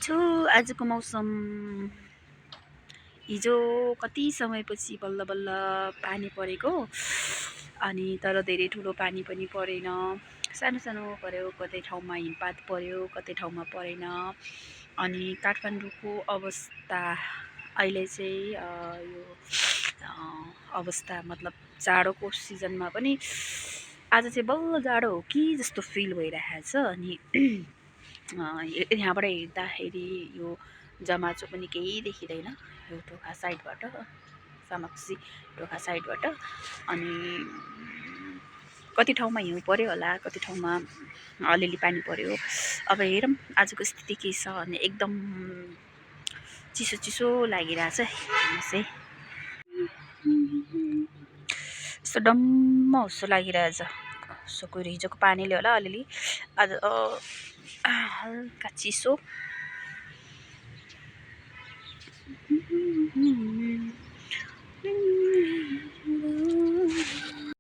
छु आजको मौसम। हिजो कति समयपछि बल्ल बल्ल पानी परेको, अनि तर धेरै ठुलो पानी पनि परेन। सानो सानो पर्यो, कतै ठाउँमा हिमपात पर्यो, कतै ठाउँमा परेन। अनि काठमाडौँको अवस्था अहिले चाहिँ यो अवस्था मतलब जाडोको सिजनमा पनि आज चाहिँ बल्ल जाडो हो कि जस्तो फिल भइरहेछ। अनि यहाँबाट हेर्दाखेरि यो जमाचो पनि केही देखिँदैन यो टोखा साइडबाट, समक्सी टोखा साइडबाट। अनि कति ठाउँमा हिउँ पर्यो होला, कति ठाउँमा अलिअलि पानी पर्यो। अब हेरौँ आजको स्थिति के छ। अनि एकदम चिसो चिसो लागिरहेछ हेर्नुहोस् है, यस्तो डम्म जस्तो लागिरहेछ। सुकुर हिजोको पानीले होला अलिअलि आज हल्का चिसो।